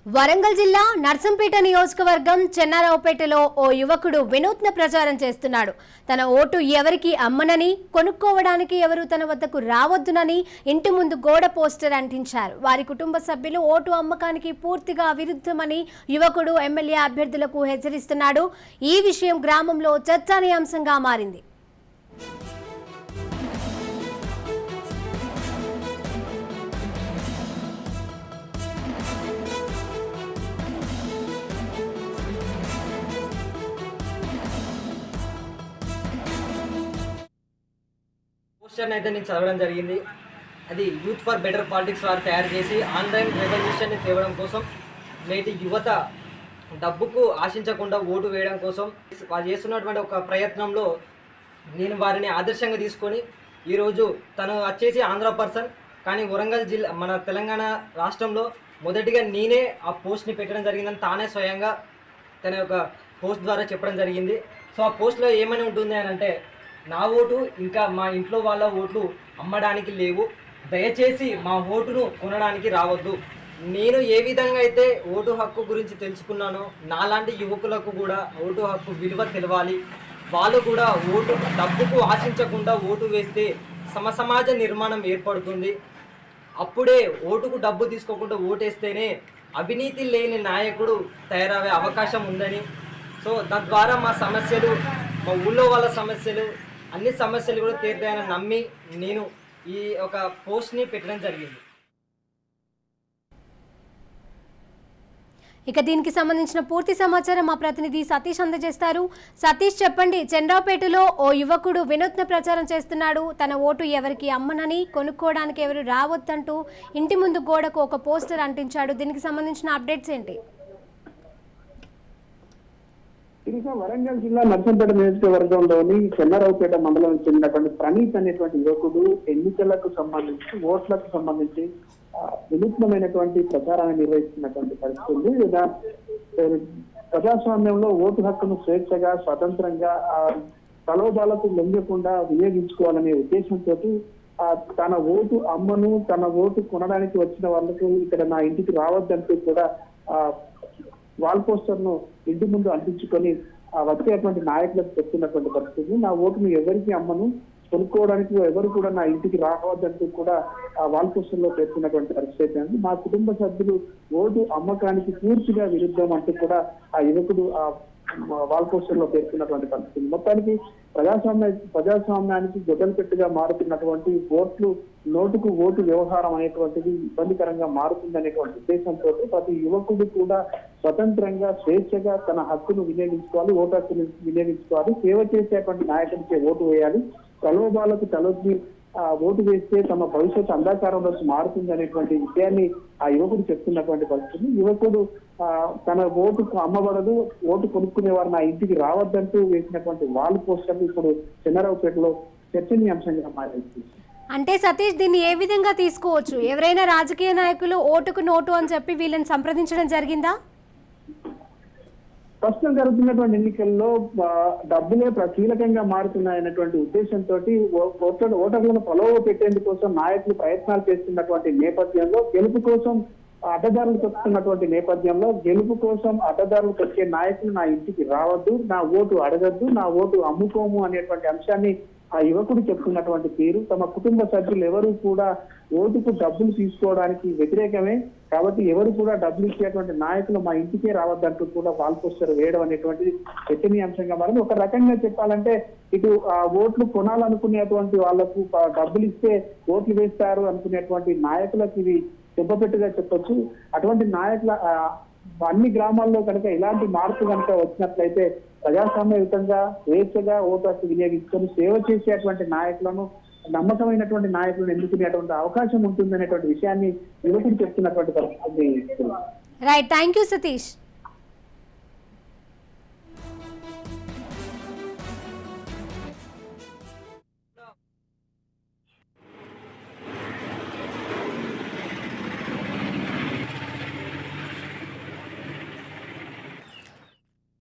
వరంగల్ జిల్లా నర్సంపేట నియోజకవర్గం చెన్నారావుపేటలో ఓ యువకుడు వినూత్న ప్రచారం చేస్తున్నాడు. తన ఓటు ఎవరికి అమ్మనని, కొనుక్కోవడానికి ఎవరు తన వద్దకు రావద్దునని ఇంటి ముందు గోడ పోస్టర్ అంటించారు. వారి కుటుంబ సభ్యులు ఓటు అమ్మకానికి పూర్తిగా విరుద్ధమని యువకుడు ఎమ్మెల్యే అభ్యర్థులకు హెచ్చరిస్తున్నాడు. ఈ విషయం గ్రామంలో చర్చానీయాంశంగా మారింది. పోస్టర్ని అయితే నేను చదవడం జరిగింది. అది యూత్ ఫర్ బెటర్ పాలిటిక్స్ వారు తయారు చేసి ఆన్లైన్ రెవల్యూషన్ని తేవడం కోసం, నేటి యువత డబ్బుకు ఆశించకుండా ఓటు వేయడం కోసం వారు చేస్తున్నటువంటి ఒక ప్రయత్నంలో నేను వారిని ఆదర్శంగా తీసుకొని ఈరోజు తను వచ్చేసి ఆంధ్ర పర్సన్, కానీ వరంగల్ జిల్లా మన తెలంగాణ రాష్ట్రంలో మొదటిగా నేనే ఆ పోస్ట్ని పెట్టడం జరిగిందని తానే స్వయంగా తన యొక్క పోస్ట్ ద్వారా చెప్పడం జరిగింది. సో ఆ పోస్ట్లో ఏమని ఉంటుంది అని అంటే, నా ఓటు ఇంకా మా ఇంట్లో వాళ్ళ ఓట్లు అమ్మడానికి లేవు, దయచేసి మా ఓటును కొనడానికి రావద్దు. నేను ఏ విధంగా అయితే ఓటు హక్కు గురించి తెలుసుకున్నానో నాలాంటి యువకులకు కూడా ఓటు హక్కు విలువ తెలవాలి. వాళ్ళు కూడా ఓటు డబ్బుకు ఆశించకుండా ఓటు వేస్తే సమాజ నిర్మాణం ఏర్పడుతుంది. అప్పుడే ఓటుకు డబ్బు తీసుకోకుండా ఓటేస్తేనే అవినీతి లేని నాయకుడు తయారయ్యే అవకాశం ఉందని, సో తద్వారా మా సమస్యలు, మా ఊళ్ళో వాళ్ళ సమస్యలు, అన్ని సమస్యలు కూడా తీరుతాయని నమ్మి నేను ఈ ఒక పోస్ట్ని పెట్టడం జరిగింది. ఇక దీనికి సంబంధించిన పూర్తి సమాచారం మా ప్రతినిధి సతీష్ అందజేస్తారు. సతీష్, చెప్పండి. చంద్రాపేటలో ఓ యువకుడు వినూత్న ప్రచారం చేస్తున్నాడు. తన ఓటు ఎవరికి అమ్మనని, కొనుక్కోవడానికి ఎవరు రావద్దంటూ ఇంటి ముందు గోడకు ఒక పోస్టర్ అంటించాడు. దీనికి సంబంధించిన అప్డేట్స్ ఏంటి? వరంగల్ జిల్లా నర్సంపేట నియోజకవర్గంలోని చెన్నారావుపేట మండలం చెందినటువంటి ప్రణీత్ అనేటువంటి యువకుడు ఎన్నికలకు సంబంధించి, ఓట్లకు సంబంధించి వినూత్నమైనటువంటి ప్రచారాన్ని నిర్వహిస్తున్నటువంటి పరిస్థితి ఉంది. ప్రజాస్వామ్యంలో ఓటు హక్కును స్వేచ్ఛగా, స్వతంత్రంగా, ప్రలోభాలకు లొంగకుండా వినియోగించుకోవాలనే ఉద్దేశంతో తన ఓటు అమ్మను, తన ఓటు కొనడానికి వచ్చిన వాళ్ళకు ఇక్కడ నా ఇంటికి రావద్దంటూ కూడా వాల్ పోస్టర్ ను ఇంటి ముందు అంటించుకొని వచ్చేటువంటి నాయకులకు చెప్తున్నటువంటి పరిస్థితి. నా ఓటును ఎవరికి అమ్మను, కొనుక్కోవడానికి ఎవరు కూడా నా ఇంటికి రావద్దంటూ కూడా వాల్ పోస్టర్ లో పేర్కొన్నటువంటి పరిస్థితి అండి. మా కుటుంబ సభ్యులు ఓటు అమ్మకానికి పూర్తిగా విరుద్ధం అంటూ కూడా ఆ యువకుడు ఆ వాల్ పోస్టర్ లో పేర్కొన్నటువంటి పరిస్థితి. మొత్తానికి ప్రజాస్వామ్యానికి గొడ్డలిపెట్టుగా మారుతున్నటువంటి నోటుకు ఓటు వ్యవహారం అనేటువంటిది ఇబ్బందికరంగా మారుతుందనేటువంటి ఉద్దేశంతో ప్రతి యువకుడు కూడా స్వతంత్రంగా, స్వేచ్ఛగా తన హక్కును వినియోగించుకోవాలి, ఓటు హక్కును వినియోగించుకోవాలి, సేవ చేసేటువంటి నాయకుడికే ఓటు వేయాలి. ప్రలోభాలకు తలొగ్గి ఓటు వేస్తే తమ భవిష్యత్తు అంధకారంలోకి మారుతుంది అనేటువంటి విషయాన్ని ఆ యువకుడు చెప్తున్నటువంటి పరిస్థితి. యువకుడు తన ఓటుకు అమ్మబడదు, ఓటు కొనుక్కునేవారు నా ఇంటికి రావద్దంటూ వేసినటువంటి వాల్ పోస్టర్లు ఇప్పుడు చెన్నారావుపేటలో చర్చనీయాంశంగా మారింది. అంటే సతీష్, దీన్ని ఏ విధంగా తీసుకోవచ్చు? ఎవరైనా రాజకీయ నాయకులు ఓటుకు నోటు అని చెప్పి వీళ్ళని సంప్రదించడం జరిగిందా? ప్రస్తుతం జరుగుతున్నటువంటి ఎన్నికల్లో డబ్బులే కీలకంగా మారుతున్నాయన్నటువంటి ఉద్దేశంతో ఓటర్లను ప్రలోభ పెట్టేందుకోసం నాయకులు ప్రయత్నాలు చేస్తున్నటువంటి నేపథ్యంలో, గెలుపు కోసం అడ్డదారులు తొక్కుతున్నటువంటి నేపథ్యంలో, గెలుపు కోసం అడ్డదారులు తొక్కే నాయకులు నా ఇంటికి రావద్దు, నా ఓటు అడగద్దు, నా ఓటు అమ్ముకోము అనేటువంటి అంశాన్ని ఆ యువకుడు చెప్తున్నటువంటి తీరు, తమ కుటుంబ సభ్యులు ఎవరు కూడా ఓటుకు డబ్బులు తీసుకోవడానికి వ్యతిరేకమే కాబట్టి ఎవరు కూడా డబ్బులు ఇచ్చేటువంటి నాయకులు మా ఇంటికే రావద్దంటూ కూడా వాల్ పోస్టర్ వేయడం అనేటువంటిది చర్చనీయాంశంగా మారింది. ఒక రకంగా చెప్పాలంటే ఇటు ఓట్లు కొనాలనుకునేటువంటి వాళ్లకు డబ్బులు ఇస్తే ఓట్లు వేస్తారు అనుకునేటువంటి నాయకులకు ఇది చెప్పపెట్టుగా చెప్పొచ్చు. అటువంటి నాయకుల అన్ని గ్రామాల్లో కనుక ఇలాంటి మార్పు కనుక వచ్చినట్లయితే ప్రజాస్వామ్యయుతంగా, స్వేచ్ఛగా ఓటు హక్కు వినియోగించుకొని సేవ చేసేటువంటి నాయకులను, నమ్మకమైనటువంటి నాయకులను ఎన్నుకునేటువంటి అవకాశం ఉంటుంది అనేటువంటి విషయాన్ని యువకుడు చెప్తున్నటువంటి పరిస్థితి. Right, thank you Satish.